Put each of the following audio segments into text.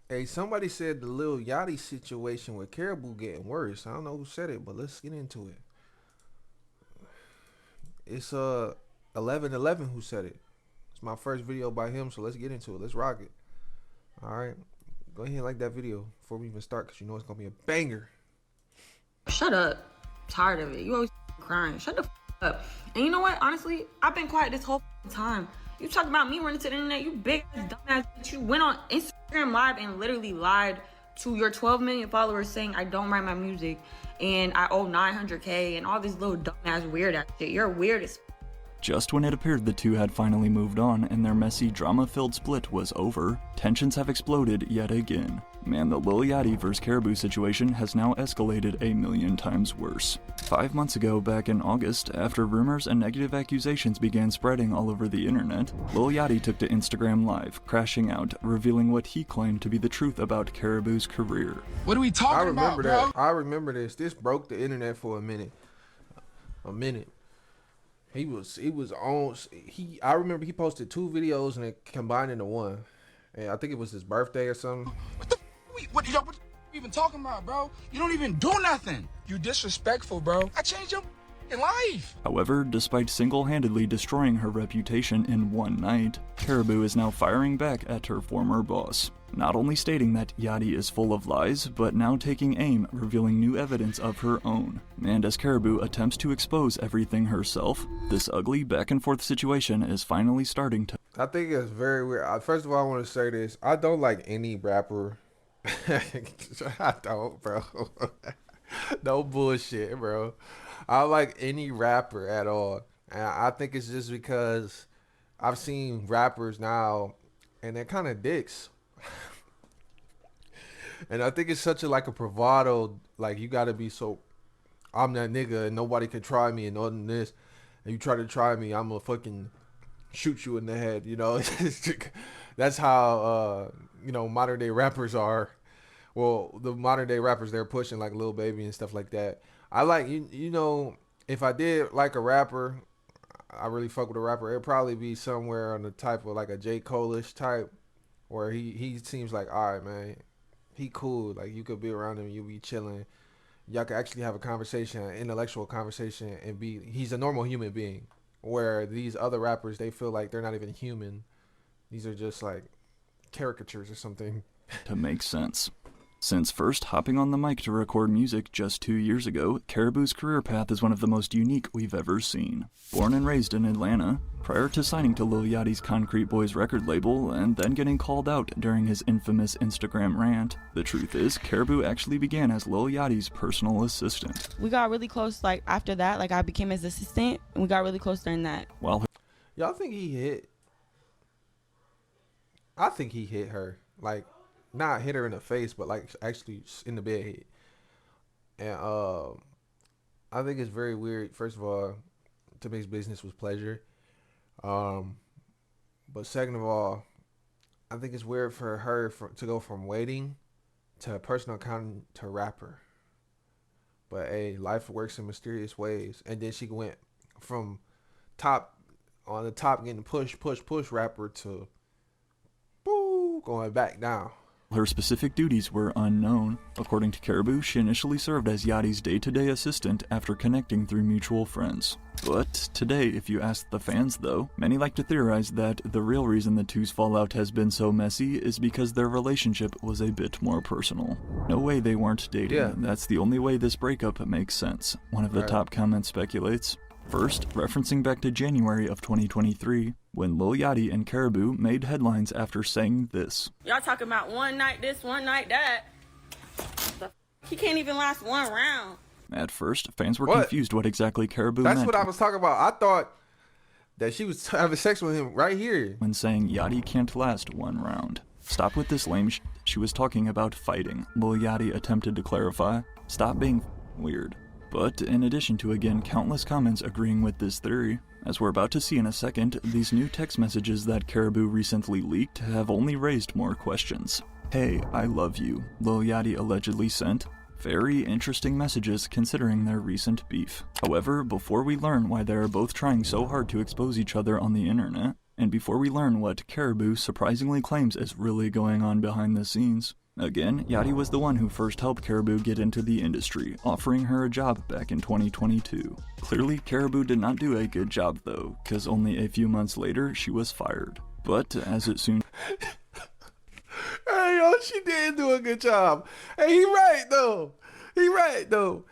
Hey, somebody said the Lil Yachty situation with Caribou getting worse. I don't know who said it, but let's get into it. It's 1111 who said it. It's my first video by him, so let's get into it. Let's rock it. All right, go ahead and like that video before we even start, cause you know it's gonna be a banger. Shut up. Tired of it. You always crying. Shut the up. And you know what? Honestly, I've been quiet this whole time. You talk about me running to the internet, you big ass dumbass bitch. You went on Instagram Live and literally lied to your 12 million followers saying I don't write my music and I owe 900K and all this little dumbass weird ass shit. You're weird as Just when it appeared the two had finally moved on and their messy, drama-filled split was over, tensions have exploded yet again. Man, the Lil Yachty vs Karrahhboo situation has now escalated a million times worse. 5 months ago, back in August, after rumors and negative accusations began spreading all over the internet, Lil Yachty took to Instagram Live, crashing out, revealing what he claimed to be the truth about Karrahhboo's career. What are we talking about, bro? I remember this. This broke the internet for a minute. He was on. I remember he posted 2 videos and it combined into one. And I think it was his birthday or something. What you even talking about, bro? You don't even do nothing. You disrespectful, bro. I changed your life. However, despite single-handedly destroying her reputation in one night, Karrahhboo is now firing back at her former boss. Not only stating that Yachty is full of lies, but now taking aim, revealing new evidence of her own. And as Karrahhboo attempts to expose everything herself, this ugly back-and-forth situation is finally starting to... I think it's very weird. First of all, I want to say this. I don't like any rapper. I don't, bro. No bullshit, bro. I don't like any rapper at all. And I think it's just because I've seen rappers now and they're kind of dicks. And I think it's such a like a bravado, like you gotta be so I'm that nigga and nobody can try me and all this. And you try to try me, I'm gonna fucking shoot you in the head, you know. That's how you know, modern day rappers are. Well, the modern day rappers, they're pushing like Lil Baby and stuff like that. I like you know, if I did like a rapper, I really fuck with a rapper, it'd probably be somewhere on the type of like a J. Cole-ish type, where he seems like, all right, man, he cool. Like you could be around him, you be chilling. Y'all could actually have a conversation, an intellectual conversation, and he's a normal human being. Where these other rappers, they feel like they're not even human. These are just like caricatures or something. to make sense. Since first hopping on the mic to record music just 2 years ago, Karrahhboo's career path is one of the most unique we've ever seen. Born and raised in Atlanta, prior to signing to Lil Yachty's Concrete Boys record label and then getting called out during his infamous Instagram rant, the truth is Karrahhboo actually began as Lil Yachty's personal assistant. We got really close, like after that, like I became his assistant, and we got really close during that. While Y'all think he hit? I think he hit her. Like, not hit her in the face, but like actually in the bed hit. And I think it's very weird. First of all, to mix business with pleasure. But second of all, I think it's weird for her to go from waiting to personal accountant to rapper. But hey, life works in mysterious ways. And then she went from top getting push rapper to boo going back down. her specific duties were unknown. According to Karrahhboo, she initially served as Yachty's day-to-day assistant after connecting through mutual friends. But today, if you ask the fans though, many like to theorize that the real reason the two's fallout has been so messy is because their relationship was a bit more personal. No way they weren't dating. Yeah. That's the only way this breakup makes sense. One of the top comments speculates. First, referencing back to January of 2023, when Lil Yachty and Karrahhboo made headlines after saying this. Y'all talking about one night this, one night that. He can't even last one round. At first, fans were confused what exactly Karrahhboo meant. That's what I was talking about. I thought that she was having sex with him right here. When saying Yachty can't last one round. Stop with this lame shit. She was talking about fighting. Lil Yachty attempted to clarify. Stop being weird. But in addition to again countless comments agreeing with this theory, as we're about to see in a second, these new text messages that Karrahhboo recently leaked have only raised more questions. Hey, I love you, Lil Yachty allegedly sent. Very interesting messages considering their recent beef. However, before we learn why they are both trying so hard to expose each other on the internet, And before we learn what Karrahhboo surprisingly claims is really going on behind the scenes, again, Yachty was the one who first helped Karrahhboo get into the industry, offering her a job back in 2022. Clearly, Karrahhboo did not do a good job though, cause only a few months later, she was fired. But as it soon Hey, yo, she did do a good job. Hey, he right though. He right though.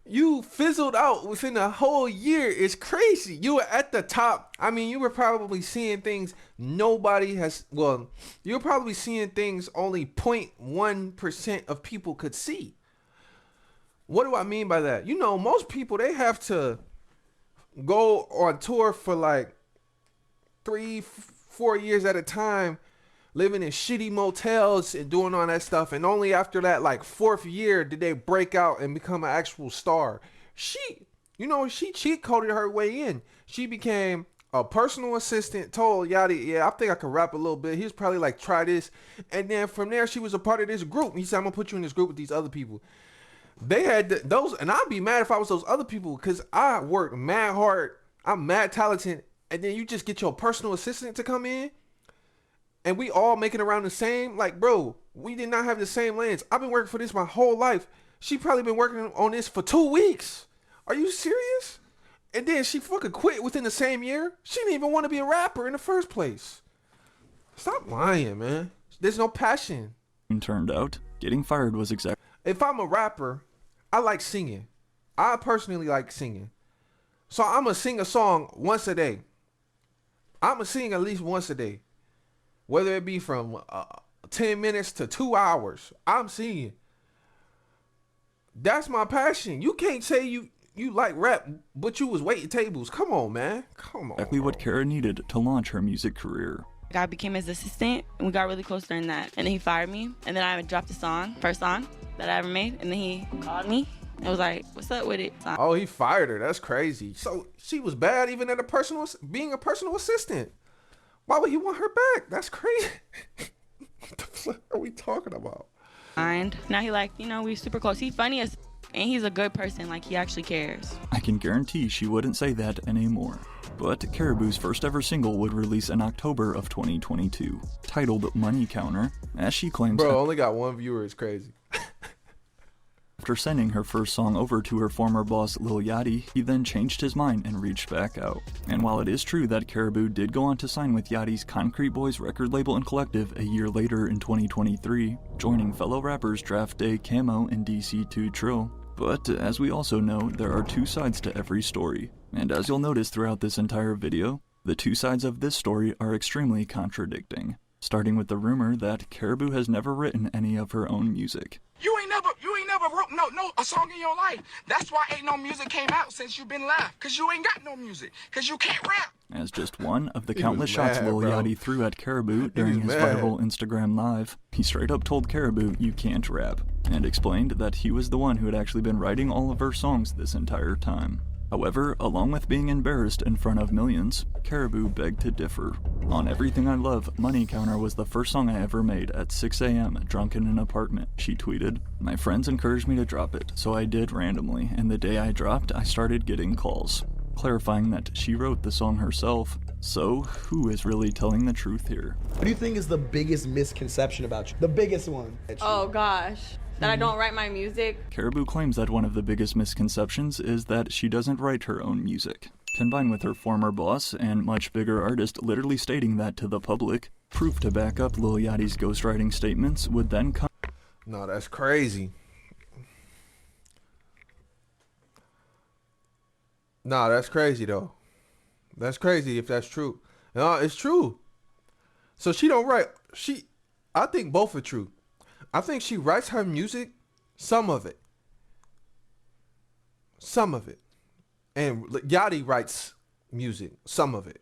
You fizzled out within a whole year. It's crazy. You were at the top. I mean, you were probably seeing things nobody has. Well, you were probably seeing things only 0.1% of people could see. What do I mean by that? You know, most people, they have to go on tour for like 3-4 years at a time, living in shitty motels and doing all that stuff, and only after that like 4th year did they break out and become an actual star. She cheat coded her way in. She became a personal assistant, told Yachty, yeah, I think I can rap a little bit. He was probably like, try this. And then from there, she was a part of this group. He said, I'm gonna put you in this group with these other people. They had those, and I'd be mad if I was those other people, because I work mad hard. I'm mad talented, and then you just get your personal assistant to come in and we all making around the same. Like, bro, we did not have the same lanes. I've been working for this my whole life. She probably been working on this for 2 weeks. Are you serious? And then she fucking quit within the same year. She didn't even want to be a rapper in the first place. Stop lying, man. There's no passion. turned out, getting fired was exactly. If I'm a rapper, I like singing. I personally like singing. So I'm going to sing a song once a day. I'm going to sing at least once a day. Whether it be from 10 minutes to 2 hours, I'm singing. That's my passion. You can't say you like rap, but you was waiting tables. Come on, man. Come on. Exactly what Karrah needed to launch her music career. I became his assistant, and we got really close during that. And then he fired me, and then I dropped a song, first song that I ever made, and then he called me and was like, "What's up with it?" Oh, he fired her. That's crazy. So she was bad even at being a personal assistant. Why would he want her back? That's crazy. What the fuck are we talking about? And now he like, we super close. He's funny as, and he's a good person. Like, he actually cares. I can guarantee she wouldn't say that anymore. But Karrahhboo's first ever single would release in October of 2022, titled Money Counter, as she claims. Bro, only got one viewer. It's crazy. After sending her first song over to her former boss Lil Yachty, he then changed his mind and reached back out. And while it is true that Karrahhboo did go on to sign with Yachty's Concrete Boys record label and collective a year later in 2023, joining fellow rappers Draft Day Camo and DC2 Trill, but as we also know, there are two sides to every story. And as you'll notice throughout this entire video, the two sides of this story are extremely contradicting. Starting with the rumor that Karrahhboo has never written any of her own music. You ain't never wrote a song in your life. That's why ain't no music came out since you been left. Cause you ain't got no music. Cause you can't rap. As just one of the countless shots Lil Yachty threw at Karrahhboo during his viral Instagram live, he straight up told Karrahhboo you can't rap, and explained that he was the one who had actually been writing all of her songs this entire time. However, along with being embarrassed in front of millions, Karrahhboo begged to differ. On Everything I Love, Money Counter was the first song I ever made at 6 a.m. drunk in an apartment, she tweeted. My friends encouraged me to drop it, so I did randomly, and the day I dropped, I started getting calls. Clarifying that she wrote the song herself. So, who is really telling the truth here? What do you think is the biggest misconception about you? The biggest one. Oh gosh. That I don't write my music. Karrahhboo claims that one of the biggest misconceptions is that she doesn't write her own music. Combined with her former boss and much bigger artist literally stating that to the public, proof to back up Lil Yachty's ghostwriting statements would then come. No, that's crazy. Nah, that's crazy though. That's crazy if that's true. No, it's true. So she don't write. I think both are true. I think she writes her music, some of it. And Yachty writes music, some of it.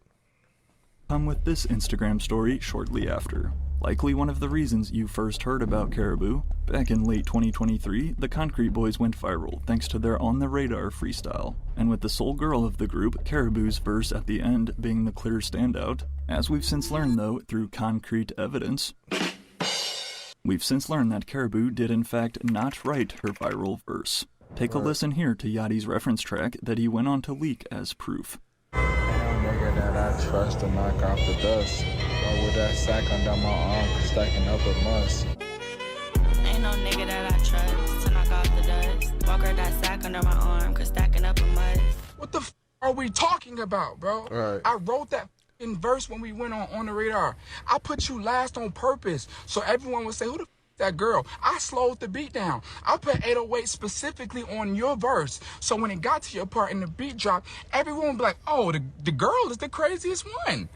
Come with this Instagram story shortly after. Likely one of the reasons you first heard about Karrahhboo. Back in late 2023, the Concrete Boys went viral thanks to their On the Radar freestyle. And with the sole girl of the group, Karrahhboo's verse at the end being the clear standout. As we've since learned though, through concrete evidence, we've since learned that Karrahhboo did in fact not write her viral verse. Take a listen here to Yachty's reference track that he went on to leak as proof. Nigga that I trust to knock off the dust. Or with that sack under my arm, stacking up a must. Ain't no nigga that I trust to knock off the dust. Walk her that sack under my arm, cause stacking up a must. What the are we talking about, bro? Right. I wrote that in verse when we went on the radar. I put you last on purpose, so everyone would say, who the that girl? I slowed the beat down. I put 808 specifically on your verse, so when it got to your part and the beat dropped, everyone would be like, oh, the girl is the craziest one.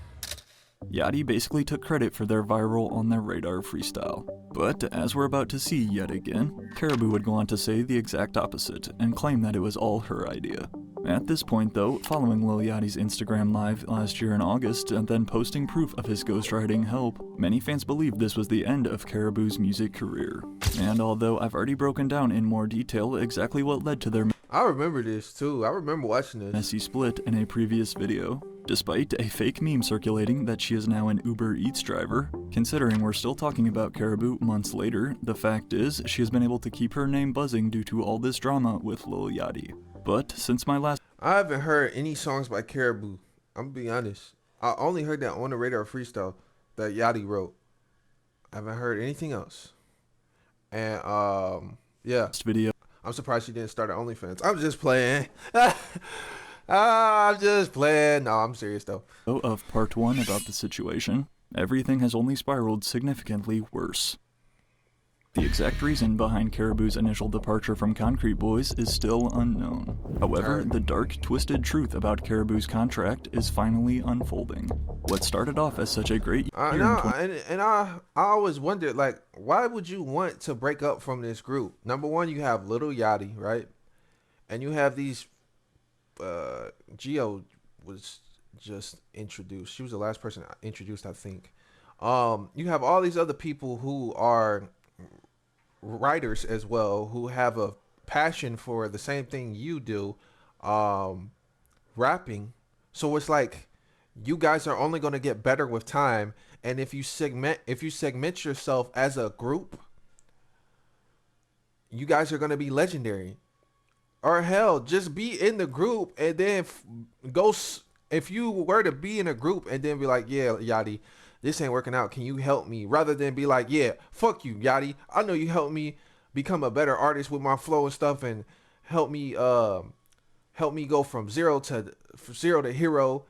Yachty basically took credit for their viral On Their Radar freestyle. But as we're about to see yet again, Karrahhboo would go on to say the exact opposite and claim that it was all her idea. At this point though, following Lil Yachty's Instagram live last year in August and then posting proof of his ghostwriting help, many fans believed this was the end of Karrahhboo's music career. And although I've already broken down in more detail exactly what led to their I remember this too. I remember watching this. messy split in a previous video, despite a fake meme circulating that she is now an Uber Eats driver, considering we're still talking about Karrahhboo months later, the fact is she has been able to keep her name buzzing due to all this drama with Lil Yachty. But since my last I haven't heard any songs by Karrahhboo. I'm gonna be honest. I only heard that On the Radar freestyle that Yachty wrote. I haven't heard anything else. And yeah, video I'm surprised she didn't start her OnlyFans. I'm just playing. I'm just playing. No, I'm serious though. of part 1 about the situation, everything has only spiraled significantly worse. The exact reason behind Karrahhboo's initial departure from Concrete Boys is still unknown. However, the dark, twisted truth about Karrahhboo's contract is finally unfolding. What started off as such a great year I always wondered, like, why would you want to break up from this group? Number one, you have Lil Yachty, right? And you have these, Geo was just introduced. She was the last person introduced, I think. You have all these other people who are writers as well, who have a passion for the same thing you do, rapping. So it's like you guys are only going to get better with time, and if you segment yourself as a group, you guys are going to be legendary. Or hell, just be in the group and then if you were to be in a group and then be like, yeah, Yachty, this ain't working out, can you help me? Rather than be like, yeah, fuck you, Yachty, I know you helped me become a better artist with my flow and stuff, and help me go from zero to hero.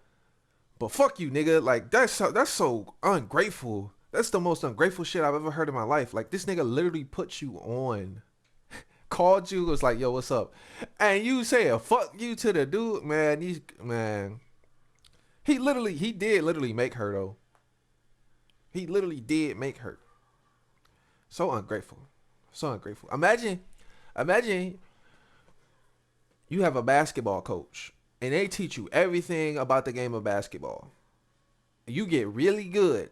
But fuck you, nigga. Like, that's so ungrateful. That's the most ungrateful shit I've ever heard in my life. Like, this nigga literally put you on, called you, was like, yo, what's up? And you say a fuck you to the dude, man. He did literally make her though. He literally did make her. So ungrateful. So ungrateful. Imagine you have a basketball coach and they teach you everything about the game of basketball. You get really good.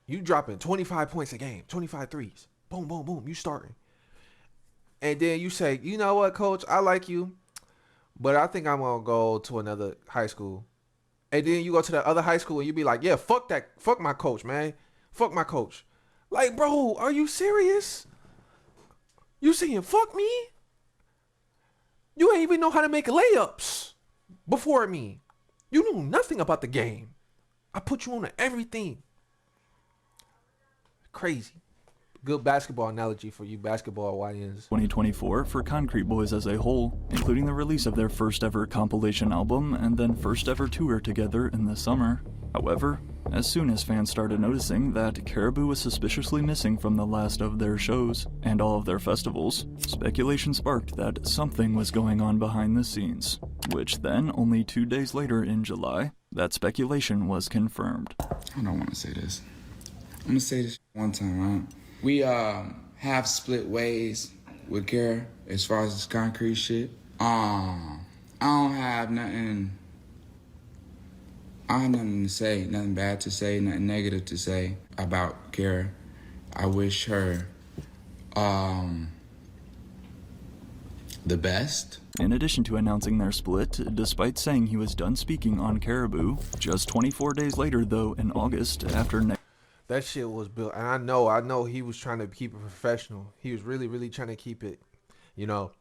You dropping 25 points a game, 25 threes. Boom, boom, boom. You starting. And then you say, you know what, coach? I like you, but I think I'm going to go to another high school. And then you go to the other high school and you be like, yeah, fuck my coach, man. Fuck my coach. Like, bro, are you serious? You saying fuck me? You ain't even know how to make layups before me. You knew nothing about the game. I put you on to everything. Crazy. Good basketball analogy for you basketball YNs. 2024 for Concrete Boys as a whole, including the release of their first ever compilation album and then first ever tour together in the summer. However, as soon as fans started noticing that Karrahhboo was suspiciously missing from the last of their shows and all of their festivals, speculation sparked that something was going on behind the scenes, which then, only 2 days later in July, that speculation was confirmed. I don't want to say this. I'm gonna say this one time, right? We have split ways with Kara as far as this concrete shit. I don't have nothing to say, nothing bad to say, nothing negative to say about Kara. I wish her the best. In addition to announcing their split, despite saying he was done speaking on Karrahhboo, just 24 days later though, in August, after that shit was built, and I know he was trying to keep it professional. He was really, really trying to keep it, you know.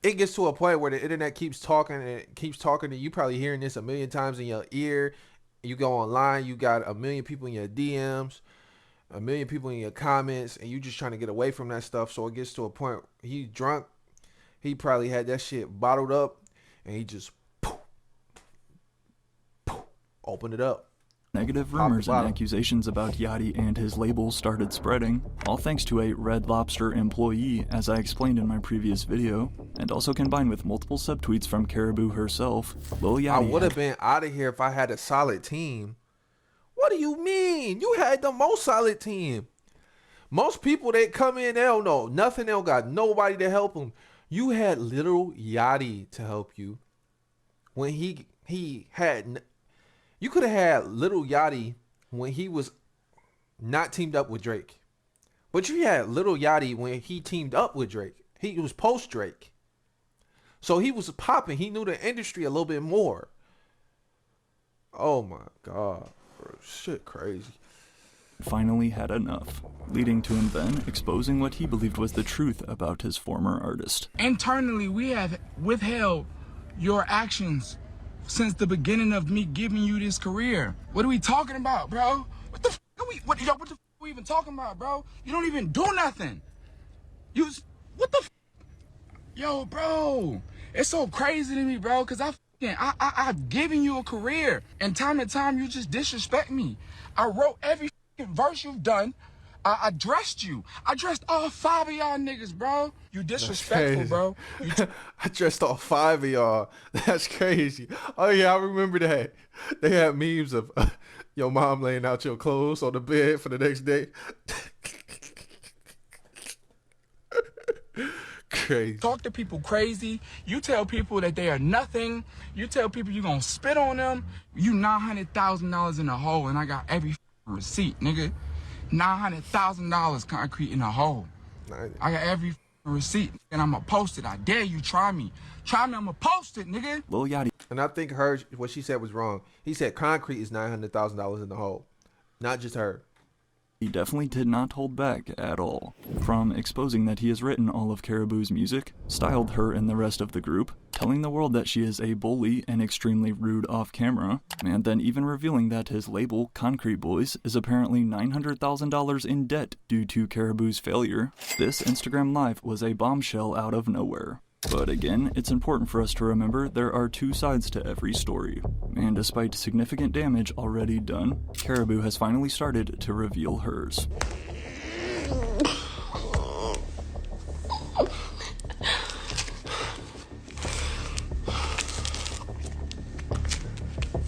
it gets to a point where the internet keeps talking and it keeps talking, and you probably hearing this a million times in your ear. You go online, you got a million people in your DMs, a million people in your comments, and you just trying to get away from that stuff. So it gets to a point, he drunk, he probably had that shit bottled up, and he just opened it up. Negative rumors and accusations about Yachty and his label started spreading, all thanks to a Red Lobster employee, as I explained in my previous video, and also combined with multiple subtweets from Karrahhboo herself. Lil Yachty I would have been out of here if I had a solid team. What do you mean? You had the most solid team. Most people, they come in, they don't know nothing, they don't got nobody to help them. You had little Yachty to help you. When he had... You could have had Lil Yachty when he was not teamed up with Drake. But you had Lil Yachty when he teamed up with Drake. He was post-Drake. So he was popping. He knew the industry a little bit more. Oh my God. Bro, shit crazy. Finally had enough, leading to him then exposing what he believed was the truth about his former artist. Internally, we have withheld your actions since the beginning of me giving you this career. What are we talking about, bro? What the f what the f we even talking about, bro? You don't even do nothing. What the f Yo, bro. It's so crazy to me, bro, because I've given you a career, and time you just disrespect me. I wrote every verse you've done. I dressed you. I dressed all 5 of y'all niggas, bro. You disrespectful, bro. I dressed all 5 of y'all. That's crazy. Oh yeah, I remember that. They had memes of your mom laying out your clothes on the bed for the next day. Crazy. Talk to people crazy. You tell people that they are nothing. You tell people you gonna spit on them. You $900,000 in the hole, and I got every receipt, nigga. $900,000 concrete in a hole. I got every receipt, and I'ma post it. I dare you, try me. Try me, I'ma post it, nigga. Lil Yachty. And I think what she said was wrong. He said concrete is $900,000 in the hole, not just her. He definitely did not hold back at all. From exposing that he has written all of Karrahhboo's music, styled her and the rest of the group, telling the world that she is a bully and extremely rude off camera, and then even revealing that his label, Concrete Boys, is apparently $900,000 in debt due to Karrahhboo's failure. This Instagram Live was a bombshell out of nowhere. But again, it's important for us to remember there are 2 sides to every story. And despite significant damage already done, Karrahhboo has finally started to reveal hers.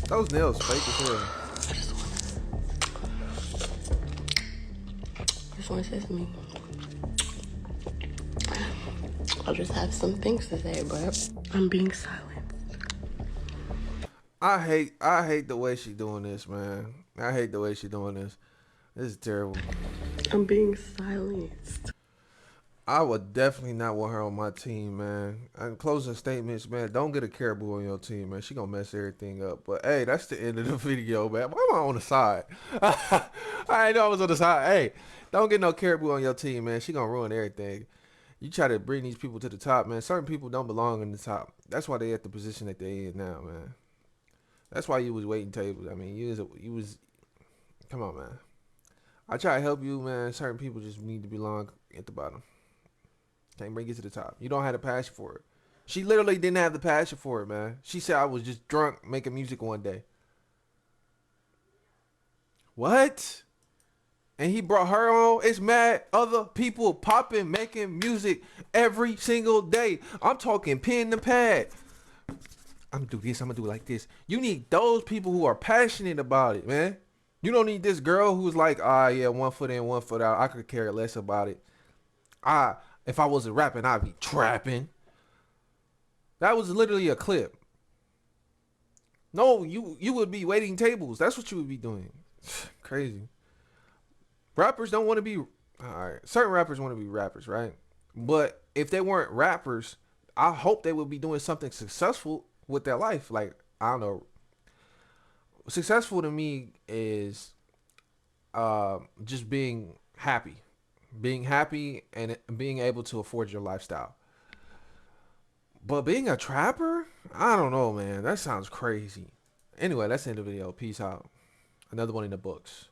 Those nails fake as hell. I just want to say something. I'll just have some things to say, but I'm being silent. I hate the way she doing this, man. I hate the way she doing this. This is terrible. I'm being silenced. I would definitely not want her on my team, man. And closing statements, man. Don't get a Karrahhboo on your team, man. She gonna mess everything up. But hey, that's the end of the video, man. Why am I on the side? I didn't know I was on the side. Hey, don't get no Karrahhboo on your team, man. She gonna ruin everything. You try to bring these people to the top, man. Certain people don't belong in the top. That's why they at the position that they in now, man. That's why you was waiting tables. I mean, you was. Come on, man. I try to help you, man. Certain people just need to belong at the bottom. Can't bring you to the top. You don't have the passion for it. She literally didn't have the passion for it, man. She said I was just drunk making music one day. What? And he brought her on. It's mad other people popping, making music every single day. I'm talking pen to pad. I'm gonna do this. I'm gonna do it like this. You need those people who are passionate about it, man. You don't need this girl who's like, yeah, 1 foot in, 1 foot out. I could care less about it. If I wasn't rapping, I'd be trapping. That was literally a clip. No, you would be waiting tables. That's what you would be doing. Crazy. Rappers don't want to be, all right, certain rappers want to be rappers, right? But if they weren't rappers, I hope they would be doing something successful with their life. Like, I don't know. Successful to me is just being happy. Being happy and being able to afford your lifestyle. But being a trapper, I don't know, man. That sounds crazy. Anyway, that's the end of the video. Peace out. Another one in the books.